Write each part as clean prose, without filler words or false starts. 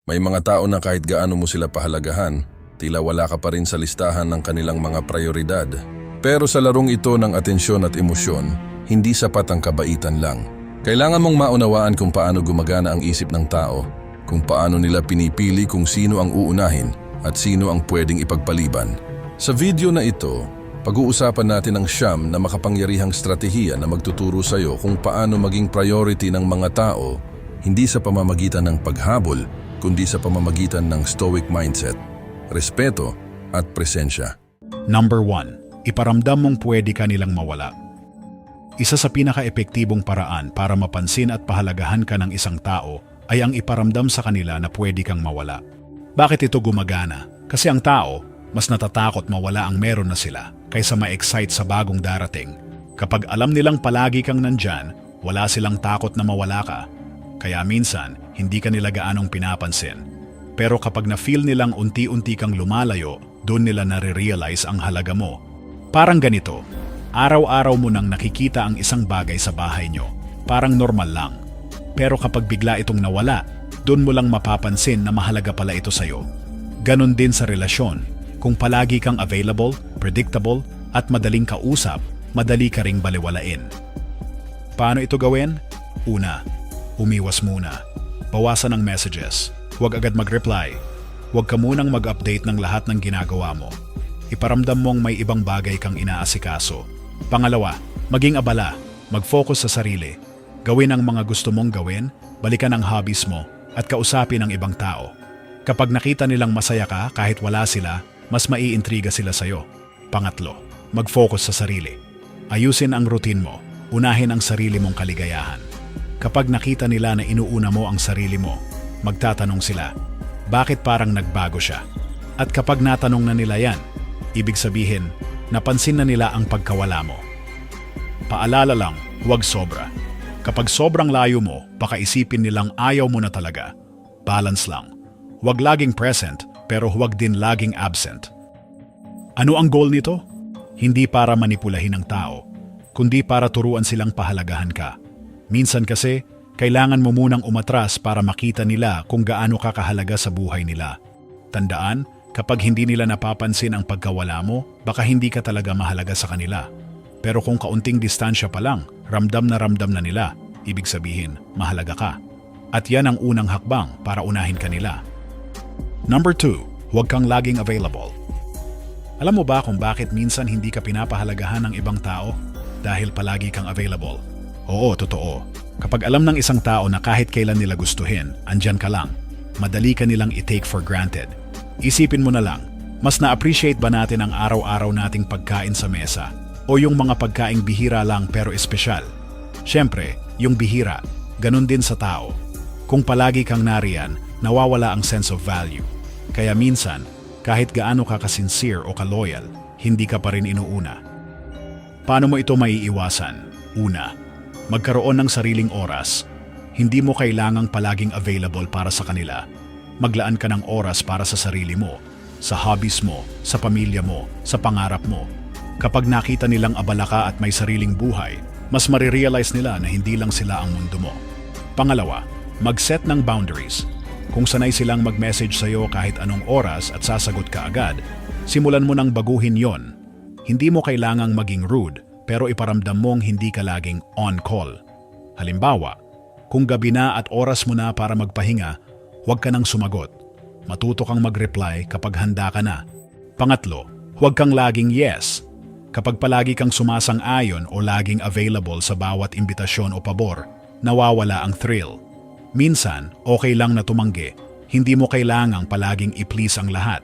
May mga tao na kahit gaano mo sila pahalagahan, tila wala ka pa rin sa listahan ng kanilang mga prioridad. Pero sa larong ito ng atensyon at emosyon, hindi sapat ang kabaitan lang. Kailangan mong maunawaan kung paano gumagana ang isip ng tao, kung paano nila pinipili kung sino ang uunahin at sino ang pwedeng ipagpaliban. Sa video na ito, pag-uusapan natin ang siyam na makapangyarihang strategiya na magtuturo sa iyo kung paano maging priority ng mga tao, hindi sa pamamagitan ng paghabol, kundi sa pamamagitan ng stoic mindset, respeto at presensya. Number 1. Iparamdam mong pwede ka nilang mawala. Isa sa pinaka-epektibong paraan para mapansin at pahalagahan ka ng isang tao ay ang iparamdam sa kanila na pwede kang mawala. Bakit ito gumagana? Kasi ang tao, mas natatakot mawala ang meron na sila kaysa ma-excite sa bagong darating. Kapag alam nilang palagi kang nandyan, wala silang takot na mawala ka. Kaya minsan, hindi ka nila gaanong pinapansin. Pero kapag na-feel nilang unti-unti kang lumalayo, doon nila nare-realize ang halaga mo. Parang ganito, araw-araw mo nang nakikita ang isang bagay sa bahay nyo. Parang normal lang. Pero kapag bigla itong nawala, doon mo lang mapapansin na mahalaga pala ito sa'yo. Ganon din sa relasyon. Kung palagi kang available, predictable, at madaling kausap, madali ka ring baliwalain. Paano ito gawin? Una, umiwas muna. Bawasan ang messages. Huwag agad mag-reply. Huwag ka munang mag-update ng lahat ng ginagawa mo. Iparamdam mong may ibang bagay kang inaasikaso. Pangalawa, maging abala. Mag-focus sa sarili. Gawin ang mga gusto mong gawin, balikan ang hobbies mo, at kausapin ang ibang tao. Kapag nakita nilang masaya ka kahit wala sila, mas maiintriga sila sa'yo. Pangatlo, mag-focus sa sarili. Ayusin ang routine mo. Unahin ang sarili mong kaligayahan. Kapag nakita nila na inuuna mo ang sarili mo, magtatanong sila, bakit parang nagbago siya? At kapag natanong na nila yan, ibig sabihin, napansin na nila ang pagkawala mo. Paalala lang, huwag sobra. Kapag sobrang layo mo, baka isipin nilang ayaw mo na talaga. Balance lang. Huwag laging present, pero huwag din laging absent. Ano ang goal nito? Hindi para manipulahin ang tao, kundi para turuan silang pahalagahan ka. Minsan kasi, kailangan mo munang umatras para makita nila kung gaano ka kahalaga sa buhay nila. Tandaan, kapag hindi nila napapansin ang pagkawala mo, baka hindi ka talaga mahalaga sa kanila. Pero kung kaunting distansya pa lang, ramdam na nila, ibig sabihin, mahalaga ka. At yan ang unang hakbang para unahin ka nila. Number 2, huwag kang laging available. Alam mo ba kung bakit minsan hindi ka pinapahalagahan ng ibang tao? Dahil palagi kang available. Oo, totoo. Kapag alam ng isang tao na kahit kailan nila gustuhin, andyan ka lang, madali ka nilang i-take for granted. Isipin mo na lang, mas na-appreciate ba natin ang araw-araw nating pagkain sa mesa? O yung mga pagkaing bihira lang pero espesyal? Siyempre, yung bihira, ganun din sa tao. Kung palagi kang nariyan, nawawala ang sense of value. Kaya minsan, kahit gaano ka ka-sincere o ka-loyal, hindi ka pa rin inuuna. Paano mo ito maiiwasan? Una, magkaroon ng sariling oras. Hindi mo kailangang palaging available para sa kanila. Maglaan ka ng oras para sa sarili mo, sa hobbies mo, sa pamilya mo, sa pangarap mo. Kapag nakita nilang abala ka at may sariling buhay, mas marirealize nila na hindi lang sila ang mundo mo. Pangalawa, mag-set ng boundaries. Kung sanay silang mag-message sa'yo kahit anong oras at sasagot ka agad, simulan mo nang baguhin yon. Hindi mo kailangang maging rude, pero iparamdam mong hindi ka laging on-call. Halimbawa, kung gabi na at oras mo na para magpahinga, huwag ka nang sumagot. Matuto kang mag-reply kapag handa ka na. Pangatlo, huwag kang laging yes. Kapag palagi kang sumasang-ayon o laging available sa bawat imbitasyon o pabor, nawawala ang thrill. Minsan, okay lang na tumanggi. Hindi mo kailangang palaging i-please ang lahat.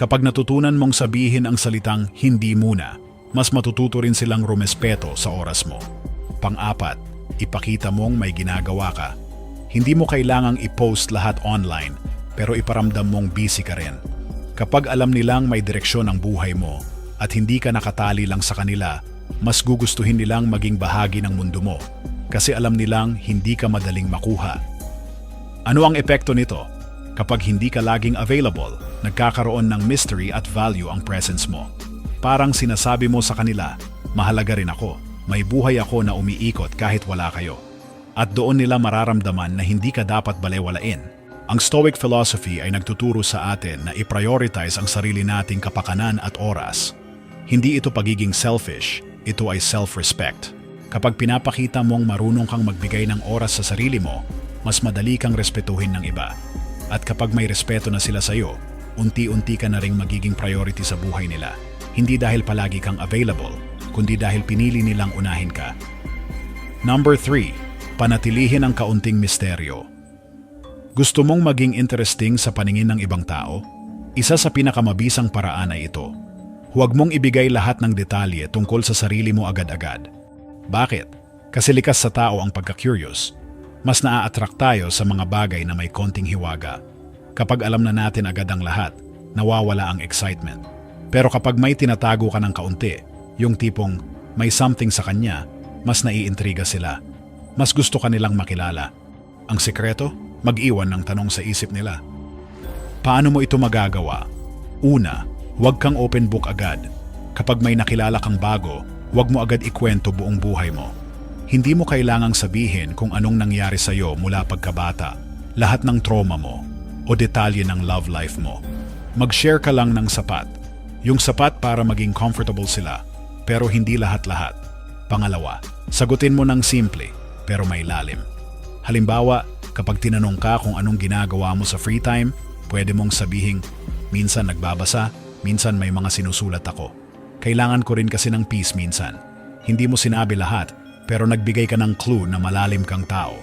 Kapag natutunan mong sabihin ang salitang hindi muna, mas matututo rin silang rumespeto sa oras mo. Pang-apat, ipakita mong may ginagawa ka. Hindi mo kailangang i-post lahat online, pero iparamdam mong busy ka rin. Kapag alam nilang may direksyon ang buhay mo at hindi ka nakatali lang sa kanila, mas gugustuhin nilang maging bahagi ng mundo mo kasi alam nilang hindi ka madaling makuha. Ano ang epekto nito? Kapag hindi ka laging available, nagkakaroon ng mystery at value ang presence mo. Parang sinasabi mo sa kanila, mahalaga rin ako, may buhay ako na umiikot kahit wala kayo. At doon nila mararamdaman na hindi ka dapat balewalain. Ang Stoic philosophy ay nagtuturo sa atin na i-prioritize ang sarili nating kapakanan at oras. Hindi ito pagiging selfish, ito ay self-respect. Kapag pinapakita mong marunong kang magbigay ng oras sa sarili mo, mas madali kang respetuhin ng iba. At kapag may respeto na sila sa'yo, unti-unti ka na ring magiging priority sa buhay nila. Hindi dahil palagi kang available, kundi dahil pinili nilang unahin ka. Number 3. Panatilihin ang kaunting misteryo. Gusto mong maging interesting sa paningin ng ibang tao? Isa sa pinakamabisang paraan ay ito. Huwag mong ibigay lahat ng detalye tungkol sa sarili mo agad-agad. Bakit? Kasi likas sa tao ang pagka-curious. Mas naa-attract tayo sa mga bagay na may konting hiwaga. Kapag alam na natin agad ang lahat, nawawala ang excitement. Pero kapag may tinatago ka ng kaunti, yung tipong may something sa kanya, mas naiintriga sila. Mas gusto ka nilang makilala. Ang sekreto? Mag-iwan ng tanong sa isip nila. Paano mo ito magagawa? Una, huwag kang open book agad. Kapag may nakilala kang bago, huwag mo agad ikwento buong buhay mo. Hindi mo kailangang sabihin kung anong nangyari sa'yo mula pagkabata, lahat ng trauma mo, o detalye ng love life mo. Mag-share ka lang ng sapat. Yung sapat para maging comfortable sila, pero hindi lahat-lahat. Pangalawa, sagutin mo ng simple, pero may lalim. Halimbawa, kapag tinanong ka kung anong ginagawa mo sa free time, pwede mong sabihing, minsan nagbabasa, minsan may mga sinusulat ako. Kailangan ko rin kasi ng peace minsan. Hindi mo sinabi lahat, pero nagbigay ka ng clue na malalim kang tao.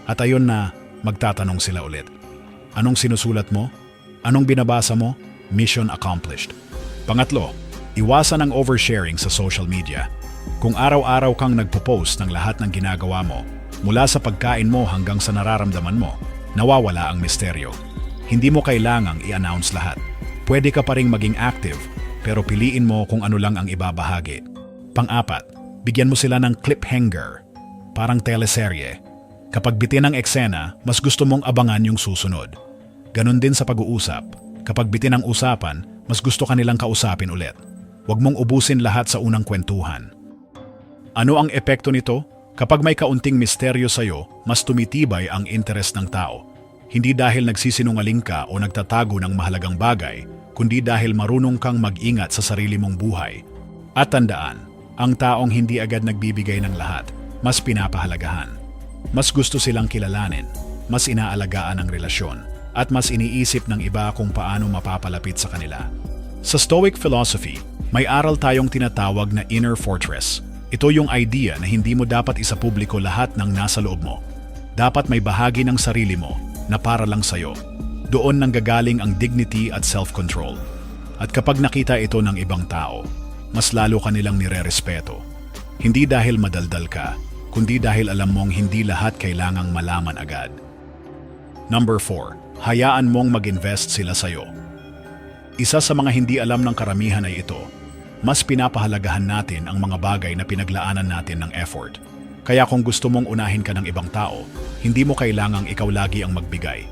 At ayun na, magtatanong sila ulit. Anong sinusulat mo? Anong binabasa mo? Mission accomplished. Pangatlo, iwasan ang oversharing sa social media. Kung araw-araw kang nagpo-post ng lahat ng ginagawa mo, mula sa pagkain mo hanggang sa nararamdaman mo, nawawala ang misteryo. Hindi mo kailangang i-announce lahat. Pwede ka pa ring maging active, pero piliin mo kung ano lang ang ibabahagi. Pang-apat, bigyan mo sila ng cliffhanger, parang teleserye. Kapag bitin ang eksena, mas gusto mong abangan yung susunod. Ganon din sa pag-uusap. Kapag bitin ang usapan, mas gusto ka nilang kausapin ulit. Huwag mong ubusin lahat sa unang kwentuhan. Ano ang epekto nito? Kapag may kaunting misteryo sa'yo, mas tumitibay ang interes ng tao. Hindi dahil nagsisinungaling ka o nagtatago ng mahalagang bagay, kundi dahil marunong kang mag-ingat sa sarili mong buhay. At tandaan, ang taong hindi agad nagbibigay ng lahat, mas pinapahalagahan. Mas gusto silang kilalanin, mas inaalagaan ang relasyon, at mas iniisip ng iba kung paano mapapalapit sa kanila. Sa Stoic philosophy, may aral tayong tinatawag na inner fortress. Ito yung idea na hindi mo dapat isapubliko lahat ng nasa loob mo. Dapat may bahagi ng sarili mo na para lang sa'yo. Doon nanggagaling ang dignity at self-control. At kapag nakita ito ng ibang tao, mas lalo ka nilang nirerespeto. Hindi dahil madaldal ka, kundi dahil alam mong hindi lahat kailangang malaman agad. Number 4. Hayaan mong mag-invest sila sa'yo. Isa sa mga hindi alam ng karamihan ay ito. Mas pinapahalagahan natin ang mga bagay na pinaglaanan natin ng effort. Kaya kung gusto mong unahin ka ng ibang tao, hindi mo kailangang ikaw lagi ang magbigay.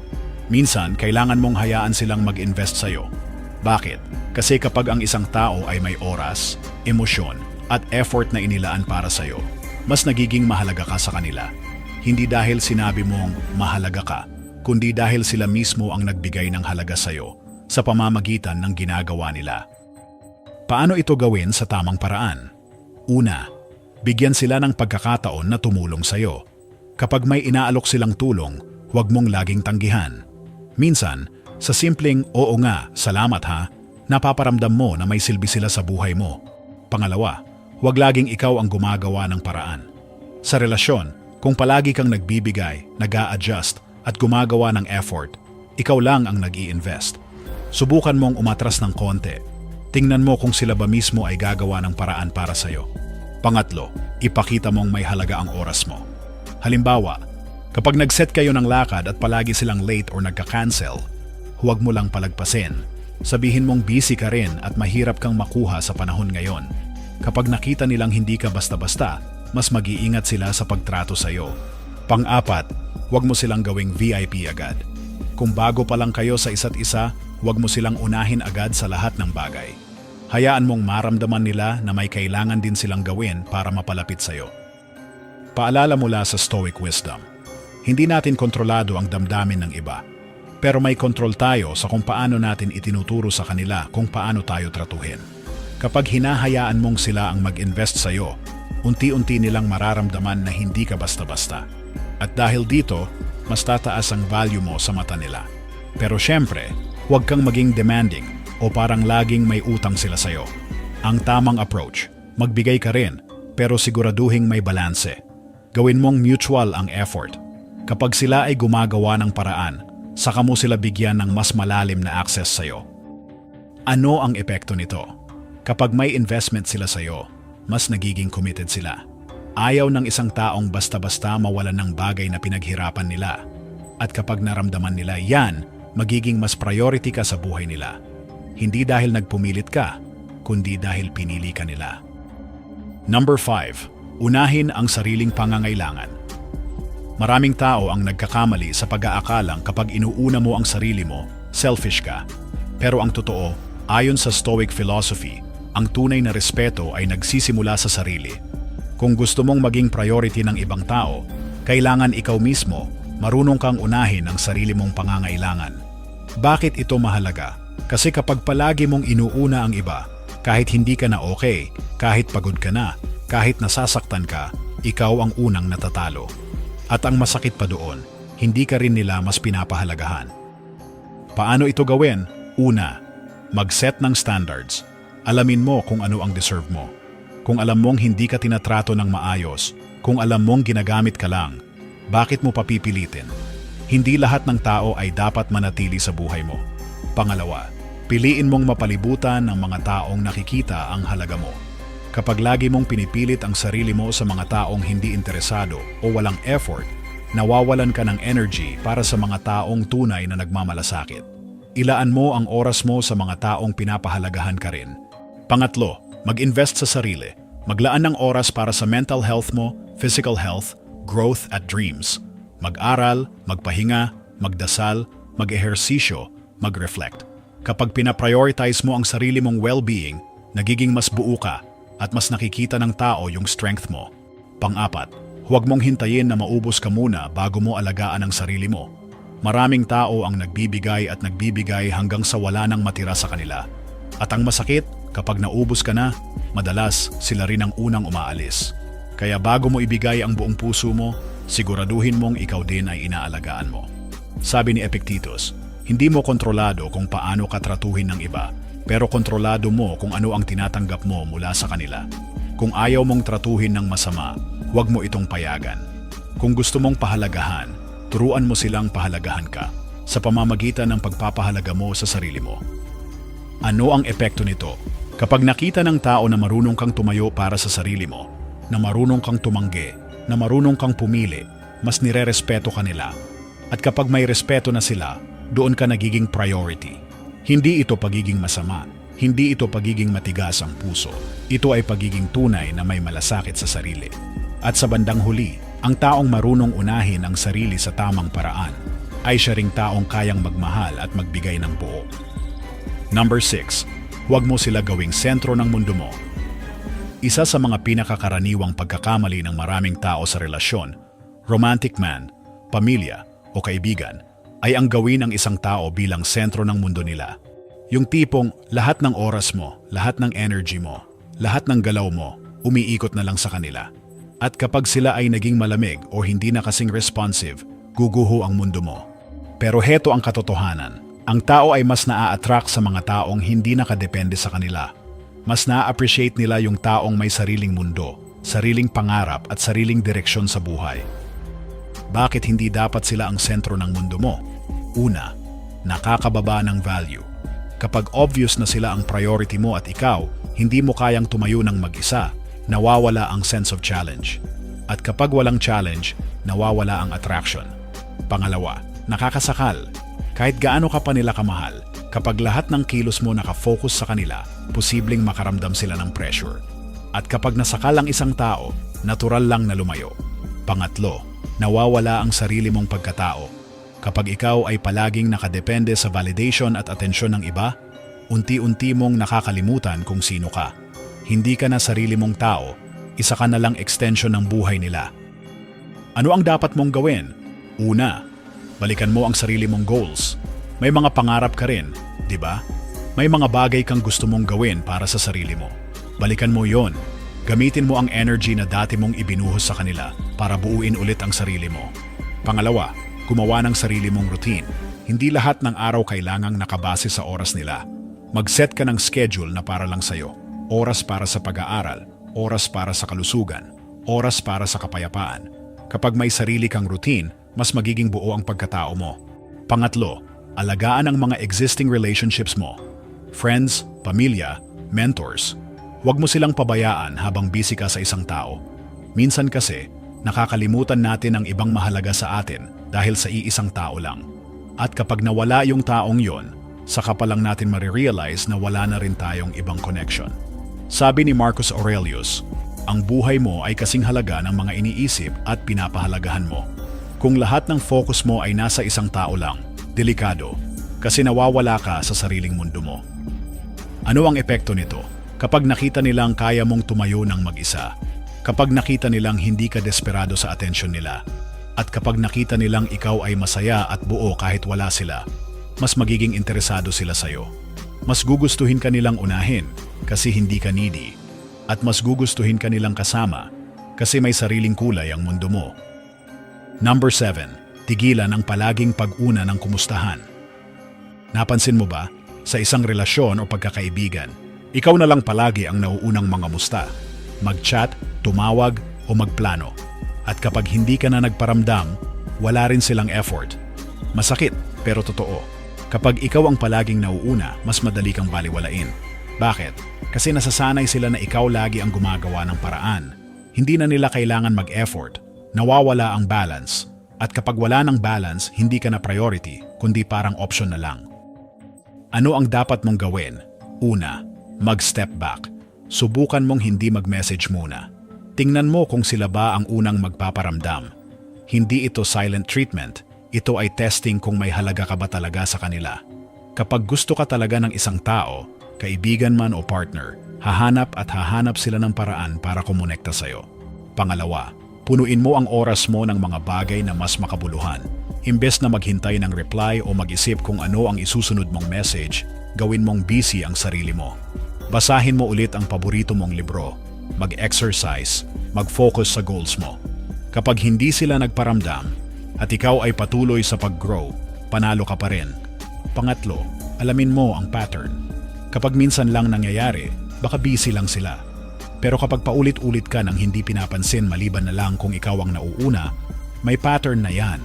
Minsan, kailangan mong hayaan silang mag-invest sa'yo. Bakit? Kasi kapag ang isang tao ay may oras, emosyon, at effort na inilaan para sa'yo, mas nagiging mahalaga ka sa kanila. Hindi dahil sinabi mong mahalaga ka, kundi dahil sila mismo ang nagbigay ng halaga sa'yo sa pamamagitan ng ginagawa nila. Paano ito gawin sa tamang paraan? Una, bigyan sila ng pagkakataon na tumulong sa'yo. Kapag may inaalok silang tulong, huwag mong laging tanggihan. Minsan, sa simpleng oo nga, salamat ha, napaparamdam mo na may silbi sila sa buhay mo. Pangalawa, huwag laging ikaw ang gumagawa ng paraan. Sa relasyon, kung palagi kang nagbibigay, nag-a-adjust at gumagawa ng effort, ikaw lang ang nag-i-invest. Subukan mong umatras ng konti. Tingnan mo kung sila ba mismo ay gagawa ng paraan para sa'yo. Pangatlo, ipakita mong may halaga ang oras mo. Halimbawa, kapag nag-set kayo ng lakad at palagi silang late or nagka-cancel, huwag mo lang palagpasin. Sabihin mong busy ka rin at mahirap kang makuha sa panahon ngayon. Kapag nakita nilang hindi ka basta-basta, mas mag-iingat sila sa pagtrato sa'yo. Pang-apat, huwag mo silang gawing VIP agad. Kung bago pa lang kayo sa isa't isa, huwag mo silang unahin agad sa lahat ng bagay. Hayaan mong maramdaman nila na may kailangan din silang gawin para mapalapit sa'yo. Paalala mula sa Stoic Wisdom, hindi natin kontrolado ang damdamin ng iba. Pero may kontrol tayo sa kung paano natin itinuturo sa kanila kung paano tayo tratuhin. Kapag hinahayaan mong sila ang mag-invest sa'yo, unti-unti nilang mararamdaman na hindi ka basta-basta. At dahil dito, mas tataas ang value mo sa mata nila. Pero syempre, huwag kang maging demanding o parang laging may utang sila sa'yo. Ang tamang approach, magbigay ka rin, pero siguraduhing may balanse. Gawin mong mutual ang effort. Kapag sila ay gumagawa ng paraan, saka mo sila bigyan ng mas malalim na access sa'yo. Ano ang epekto nito? Kapag may investment sila sa'yo, mas nagiging committed sila. Ayaw ng isang taong basta-basta mawalan ng bagay na pinaghirapan nila. At kapag naramdaman nila yan, magiging mas priority ka sa buhay nila. Hindi dahil nagpumilit ka, kundi dahil pinili ka nila. Number 5. Unahin ang sariling pangangailangan. Maraming tao ang nagkakamali sa pag-aakalang kapag inuuna mo ang sarili mo, selfish ka. Pero ang totoo, ayon sa Stoic philosophy, ang tunay na respeto ay nagsisimula sa sarili. Kung gusto mong maging priority ng ibang tao, kailangan ikaw mismo marunong kang unahin ang sarili mong pangangailangan. Bakit ito mahalaga? Kasi kapag palagi mong inuuna ang iba, kahit hindi ka na okay, kahit pagod ka na, kahit nasasaktan ka, ikaw ang unang natatalo. At ang masakit pa doon, hindi ka rin nila mas pinapahalagahan. Paano ito gawin? Una, mag-set ng standards. Alamin mo kung ano ang deserve mo. Kung alam mong hindi ka tinatrato ng maayos, kung alam mong ginagamit ka lang, bakit mo papipilitin? Hindi lahat ng tao ay dapat manatili sa buhay mo. Pangalawa, piliin mong mapalibutan ng mga taong nakikita ang halaga mo. Kapag lagi mong pinipilit ang sarili mo sa mga taong hindi interesado o walang effort, nawawalan ka ng energy para sa mga taong tunay na nagmamalasakit. Ilaan mo ang oras mo sa mga taong pinapahalagahan ka rin. Pangatlo, mag-invest sa sarili. Maglaan ng oras para sa mental health mo, physical health, growth at dreams. Mag-aral, magpahinga, magdasal, mag-ehersisyo, mag-reflect. Kapag pinaprioritize mo ang sarili mong well-being, nagiging mas buo ka at mas nakikita ng tao yung strength mo. Pang-apat, huwag mong hintayin na maubos ka muna bago mo alagaan ang sarili mo. Maraming tao ang nagbibigay at nagbibigay hanggang sa wala nang matira sa kanila. At ang masakit, kapag naubos ka na, madalas sila rin ang unang umaalis. Kaya bago mo ibigay ang buong puso mo, siguraduhin mong ikaw din ay inaalagaan mo. Sabi ni Epictetus, hindi mo kontrolado kung paano ka tratuhin ng iba, pero kontrolado mo kung ano ang tinatanggap mo mula sa kanila. Kung ayaw mong tratuhin ng masama, huwag mo itong payagan. Kung gusto mong pahalagahan, turuan mo silang pahalagahan ka sa pamamagitan ng pagpapahalaga mo sa sarili mo. Ano ang epekto nito? Kapag nakita ng tao na marunong kang tumayo para sa sarili mo, na marunong kang tumanggi, na marunong kang pumili, mas nirerespeto ka nila. At kapag may respeto na sila, doon ka nagiging priority. Hindi ito pagiging masama, hindi ito pagiging matigas ang puso. Ito ay pagiging tunay na may malasakit sa sarili. At sa bandang huli, ang taong marunong unahin ang sarili sa tamang paraan ay siya ring taong kayang magmahal at magbigay ng buo. Number 6. Huwag mo sila gawing sentro ng mundo mo. Isa sa mga pinakakaraniwang pagkakamali ng maraming tao sa relasyon, romantic man, pamilya o kaibigan, ay ang gawin ng isang tao bilang sentro ng mundo nila. Yung tipong lahat ng oras mo, lahat ng energy mo, lahat ng galaw mo, umiikot na lang sa kanila. At kapag sila ay naging malamig o hindi na kasing responsive, guguho ang mundo mo. Pero heto ang katotohanan. Ang tao ay mas naa-attract sa mga taong hindi nakadepende sa kanila. Mas na-appreciate nila yung taong may sariling mundo, sariling pangarap at sariling direksyon sa buhay. Bakit hindi dapat sila ang sentro ng mundo mo? Una, nakakababa ng value. Kapag obvious na sila ang priority mo at ikaw, hindi mo kayang tumayo ng mag-isa, nawawala ang sense of challenge. At kapag walang challenge, nawawala ang attraction. Pangalawa, nakakasakal. Kahit gaano ka pa nila kamahal, kapag lahat ng kilos mo nakafocus sa kanila, posibleng makaramdam sila ng pressure. At kapag nasakal ang isang tao, natural lang na lumayo. Pangatlo, nawawala ang sarili mong pagkatao. Kapag ikaw ay palaging nakadepende sa validation at atensyon ng iba, unti-unti mong nakakalimutan kung sino ka. Hindi ka na sarili mong tao, isa ka na lang extension ng buhay nila. Ano ang dapat mong gawin? Una, balikan mo ang sarili mong goals. May mga pangarap ka rin, di ba? May mga bagay kang gusto mong gawin para sa sarili mo. Balikan mo yon. Gamitin mo ang energy na dati mong ibinuhos sa kanila para buuin ulit ang sarili mo. Pangalawa, gumawa ng sarili mong routine. Hindi lahat ng araw kailangang nakabase sa oras nila. Mag-set ka ng schedule na para lang sa'yo. Oras para sa pag-aaral, oras para sa kalusugan, oras para sa kapayapaan. Kapag may sarili kang routine, mas magiging buo ang pagkatao mo. Pangatlo, alagaan ang mga existing relationships mo. Friends, pamilya, mentors. Huwag mo silang pabayaan habang busy ka sa isang tao. Minsan kasi, nakakalimutan natin ang ibang mahalaga sa atin dahil sa iisang tao lang. At kapag nawala yung taong yon, saka pa lang natin marirealize na wala na rin tayong ibang connection. Sabi ni Marcus Aurelius, ang buhay mo ay kasing halaga ng mga iniisip at pinapahalagahan mo. Kung lahat ng focus mo ay nasa isang tao lang, delikado, kasi nawawala ka sa sariling mundo mo. Ano ang epekto nito? Kapag nakita nilang kaya mong tumayo ng mag-isa, kapag nakita nilang hindi ka desperado sa atensyon nila, at kapag nakita nilang ikaw ay masaya at buo kahit wala sila, mas magiging interesado sila sa'yo. Mas gugustuhin ka nilang unahin kasi hindi ka needy, at mas gugustuhin ka nilang kasama kasi may sariling kulay ang mundo mo. Number 7. Tigilan ang palaging pag-una ng kumustahan. Napansin mo ba, sa isang relasyon o pagkakaibigan, ikaw na lang palagi ang nauunang mga musta. Mag-chat, tumawag, o magplano. At kapag hindi ka na nagparamdam, wala rin silang effort. Masakit, pero totoo. Kapag ikaw ang palaging nauuna, mas madali kang baliwalain. Bakit? Kasi nasasanay sila na ikaw lagi ang gumagawa ng paraan. Hindi na nila kailangan mag-effort. Nawawala ang balance. At kapag wala ng balance, hindi ka na priority, kundi parang option na lang. Ano ang dapat mong gawin? Una, mag-step back. Subukan mong hindi mag-message muna. Tingnan mo kung sila ba ang unang magpaparamdam. Hindi ito silent treatment. Ito ay testing kung may halaga ka ba talaga sa kanila. Kapag gusto ka talaga ng isang tao, kaibigan man o partner, hahanap sila ng paraan para kumonekta sa'yo. Pangalawa, punuin mo ang oras mo ng mga bagay na mas makabuluhan. Imbes na maghintay ng reply o mag-isip kung ano ang isusunod mong message, gawin mong busy ang sarili mo. Basahin mo ulit ang paborito mong libro, mag-exercise, mag-focus sa goals mo. Kapag hindi sila nagparamdam at ikaw ay patuloy sa pag-grow, panalo ka pa rin. Pangatlo, alamin mo ang pattern. Kapag minsan lang nangyayari, baka busy lang sila. Pero kapag paulit-ulit ka nang hindi pinapansin maliban na lang kung ikaw ang nauuna, may pattern na yan.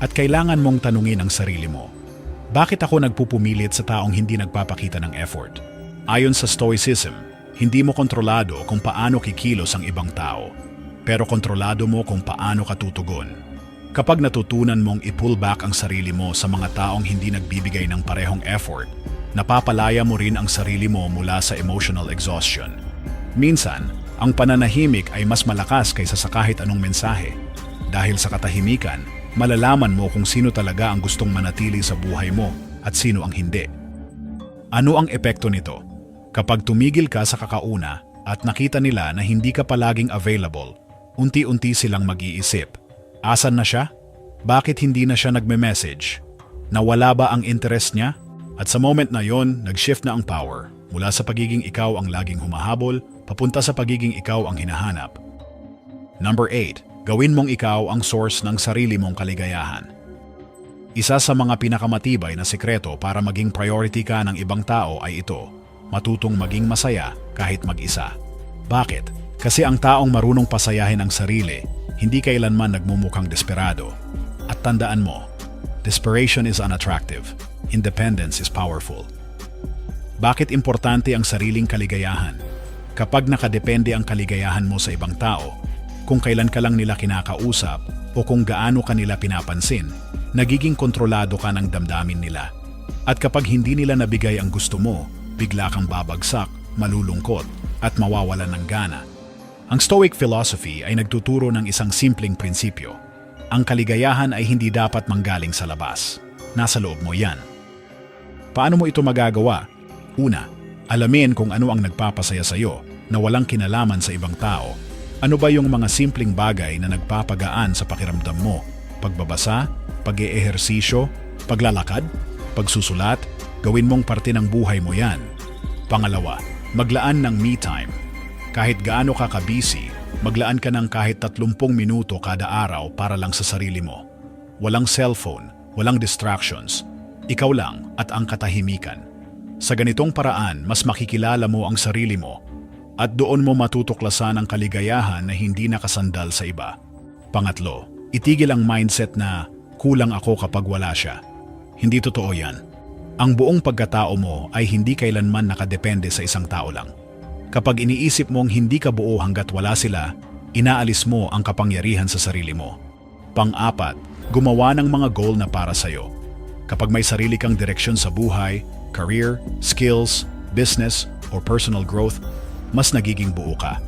At kailangan mong tanungin ang sarili mo. Bakit ako nagpupumilit sa taong hindi nagpapakita ng effort? Ayon sa Stoicism, hindi mo kontrolado kung paano kikilos ang ibang tao, pero kontrolado mo kung paano ka tutugon. Kapag natutunan mong i-pull back ang sarili mo sa mga taong hindi nagbibigay ng parehong effort, napapalaya mo rin ang sarili mo mula sa emotional exhaustion. Minsan, ang pananahimik ay mas malakas kaysa sa kahit anong mensahe. Dahil sa katahimikan, malalaman mo kung sino talaga ang gustong manatili sa buhay mo at sino ang hindi. Ano ang epekto nito? Kapag tumigil ka sa kakauna at nakita nila na hindi ka palaging available, unti-unti silang mag-iisip. Asan na siya? Bakit hindi na siya nagme-message? Nawala ba ang interest niya? At sa moment na yon, nag-shift na ang power mula sa pagiging ikaw ang laging humahabol papunta sa pagiging ikaw ang hinahanap. Number 8. Gawin mong ikaw ang source ng sarili mong kaligayahan. Isa sa mga pinakamatibay na sikreto para maging priority ka ng ibang tao ay ito: matutong maging masaya kahit mag-isa. Bakit? Kasi ang taong marunong pasayahin ang sarili, hindi kailanman nagmumukhang desperado. At tandaan mo, desperation is unattractive. Independence is powerful. Bakit importante ang sariling kaligayahan? Kapag nakadepende ang kaligayahan mo sa ibang tao, kung kailan ka lang nila kinakausap o kung gaano ka nila pinapansin, nagiging kontrolado ka ng damdamin nila. At kapag hindi nila nabigay ang gusto mo, bigla kang babagsak, malulungkot, at mawawalan ng gana. Ang Stoic philosophy ay nagtuturo ng isang simpleng prinsipyo. Ang kaligayahan ay hindi dapat manggaling sa labas. Nasa loob mo yan. Paano mo ito magagawa? Una, alamin kung ano ang nagpapasaya sa iyo na walang kinalaman sa ibang tao. Ano ba yung mga simpleng bagay na nagpapagaan sa pakiramdam mo? Pagbabasa, pag-eehersisyo, paglalakad? Pagsusulat, gawin mong parte ng buhay mo yan. Pangalawa, maglaan ng me time. Kahit gaano ka ka-busy, maglaan ka ng kahit 30 minuto kada araw para lang sa sarili mo. Walang cellphone, walang distractions. Ikaw lang at ang katahimikan. Sa ganitong paraan, mas makikilala mo ang sarili mo at doon mo matutuklasan ang kaligayahan na hindi nakasandal sa iba. Pangatlo, itigil ang mindset na kulang ako kapag wala siya. Hindi totoo yan. Ang buong pagkatao mo ay hindi kailanman nakadepende sa isang tao lang. Kapag iniisip mong hindi ka buo hanggat wala sila, inaalis mo ang kapangyarihan sa sarili mo. Pang-apat, gumawa ng mga goal na para sa'yo. Kapag may sarili kang direksyon sa buhay, career, skills, business, or personal growth, mas nagiging buo ka.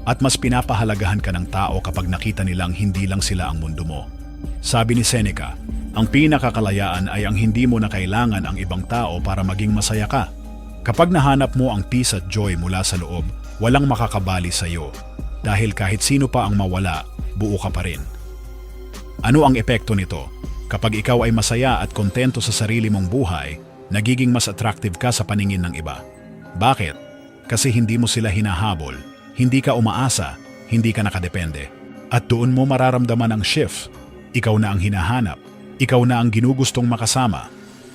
At mas pinapahalagahan ka ng tao kapag nakita nilang hindi lang sila ang mundo mo. Sabi ni Seneca, ang pinakakalayaan ay ang hindi mo na kailangan ang ibang tao para maging masaya ka. Kapag nahanap mo ang peace at joy mula sa loob, walang makakabali sa iyo. Dahil kahit sino pa ang mawala, buo ka pa rin. Ano ang epekto nito? Kapag ikaw ay masaya at kontento sa sarili mong buhay, nagiging mas attractive ka sa paningin ng iba. Bakit? Kasi hindi mo sila hinahabol, hindi ka umaasa, hindi ka nakadepende. At doon mo mararamdaman ang shift. Ikaw na ang hinahanap. Ikaw na ang ginugustong makasama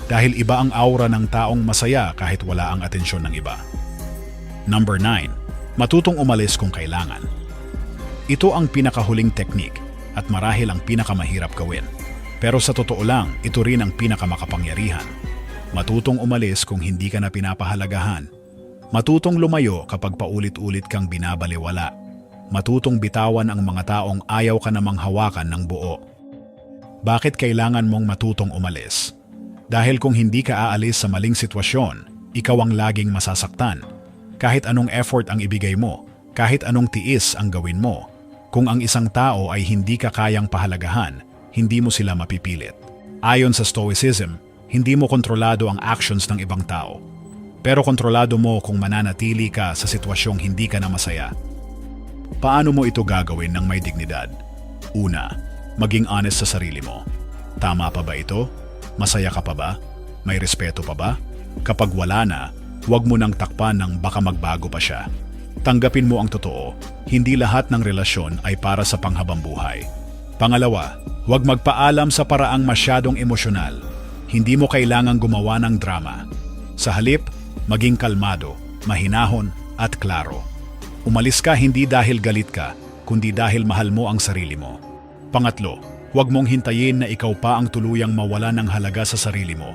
dahil iba ang aura ng taong masaya kahit wala ang atensyon ng iba. Number 9. Matutong umalis kung kailangan. Ito ang pinakahuling teknik at marahil ang pinakamahirap gawin. Pero sa totoo lang, ito rin ang pinakamakapangyarihan. Matutong umalis kung hindi ka na pinapahalagahan. Matutong lumayo kapag paulit-ulit kang binabaliwala. Matutong bitawan ang mga taong ayaw ka namang hawakan ng buo. Bakit kailangan mong matutong umalis? Dahil kung hindi ka aalis sa maling sitwasyon, ikaw ang laging masasaktan. Kahit anong effort ang ibigay mo, kahit anong tiis ang gawin mo, kung ang isang tao ay hindi ka kayang pahalagahan, hindi mo sila mapipilit. Ayon sa Stoicism, hindi mo kontrolado ang actions ng ibang tao. Pero kontrolado mo kung mananatili ka sa sitwasyong hindi ka na masaya. Paano mo ito gagawin ng may dignidad? Una, maging honest sa sarili mo. Tama pa ba ito? Masaya ka pa ba? May respeto pa ba? Kapag wala na, huwag mo nang takpan ng baka magbago pa siya. Tanggapin mo ang totoo, hindi lahat ng relasyon ay para sa panghabang buhay. Pangalawa, huwag magpaalam sa paraang masyadong emosyonal. Hindi mo kailangang gumawa ng drama. Sa halip, maging kalmado, mahinahon at klaro. Umalis ka hindi dahil galit ka, kundi dahil mahal mo ang sarili mo. Pangatlo, huwag mong hintayin na ikaw pa ang tuluyang mawala ng halaga sa sarili mo.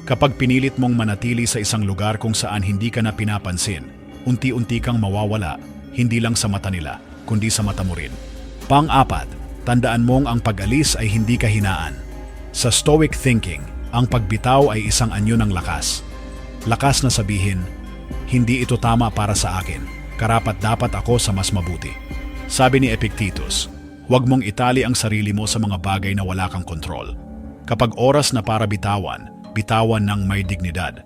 Kapag pinilit mong manatili sa isang lugar kung saan hindi ka na pinapansin, unti-unti kang mawawala, hindi lang sa mata nila, kundi sa mata mo rin. Pang-apat, tandaan mong ang pag-alis ay hindi kahinaan. Sa Stoic thinking, ang pagbitaw ay isang anyo ng lakas. Lakas na sabihin, hindi ito tama para sa akin, karapat-dapat ako sa mas mabuti. Sabi ni Epictetus, huwag mong itali ang sarili mo sa mga bagay na wala kang kontrol. Kapag oras na para bitawan, bitawan ng may dignidad.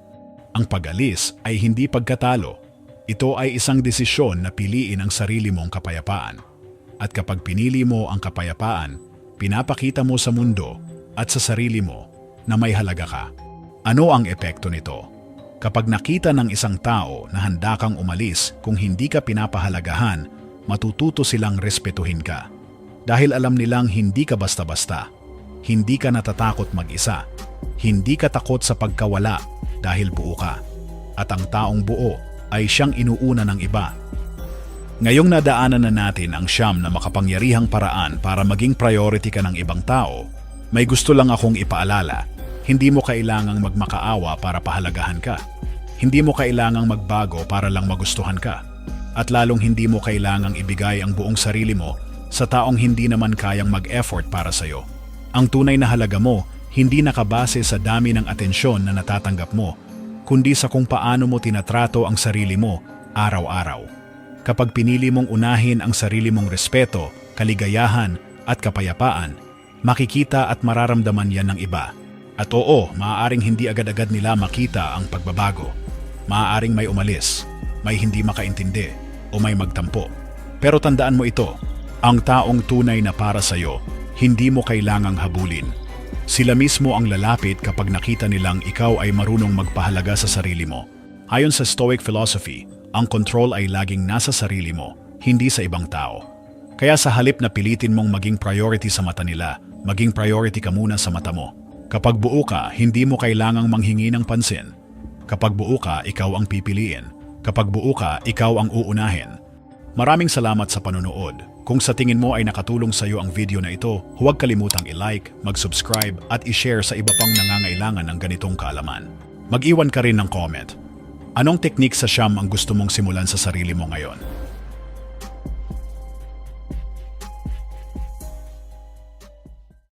Ang pag-alis ay hindi pagkatalo. Ito ay isang desisyon na piliin ang sarili mong kapayapaan. At kapag pinili mo ang kapayapaan, pinapakita mo sa mundo at sa sarili mo na may halaga ka. Ano ang epekto nito? Kapag nakita ng isang tao na handa kang umalis kung hindi ka pinapahalagahan, matututo silang respetuhin ka. Dahil alam nilang hindi ka basta-basta, hindi ka natatakot mag-isa, hindi ka takot sa pagkawala dahil buo ka. At ang taong buo ay siyang inuuna ng iba. Ngayong nadaanan na natin ang 9 na makapangyarihang paraan para maging priority ka ng ibang tao, may gusto lang akong ipaalala, hindi mo kailangang magmakaawa para pahalagahan ka. Hindi mo kailangang magbago para lang magustuhan ka. At lalong hindi mo kailangang ibigay ang buong sarili mo sa taong hindi naman kayang mag-effort para sa'yo. Ang tunay na halaga mo, hindi nakabase sa dami ng atensyon na natatanggap mo, kundi sa kung paano mo tinatrato ang sarili mo araw-araw. Kapag pinili mong unahin ang sarili mong respeto, kaligayahan at kapayapaan, makikita at mararamdaman yan ng iba. At oo, maaaring hindi agad-agad nila makita ang pagbabago. Maaaring may umalis, may hindi makaintindi, o may magtampo. Pero tandaan mo ito, ang taong tunay na para sa'yo, hindi mo kailangang habulin. Sila mismo ang lalapit kapag nakita nilang ikaw ay marunong magpahalaga sa sarili mo. Ayon sa Stoic philosophy, ang control ay laging nasa sarili mo, hindi sa ibang tao. Kaya sa halip na pilitin mong maging priority sa mata nila, maging priority ka muna sa mata mo. Kapag buo ka, hindi mo kailangang manghingi ng pansin. Kapag buo ka, ikaw ang pipiliin. Kapag buo ka, ikaw ang uunahin. Maraming salamat sa panonood. Kung sa tingin mo ay nakatulong sa iyo ang video na ito, huwag kalimutang i-like, mag-subscribe at i-share sa iba pang nangangailangan ng ganitong kaalaman. Mag-iwan ka rin ng comment. Anong teknik sa siyam ang gusto mong simulan sa sarili mo ngayon?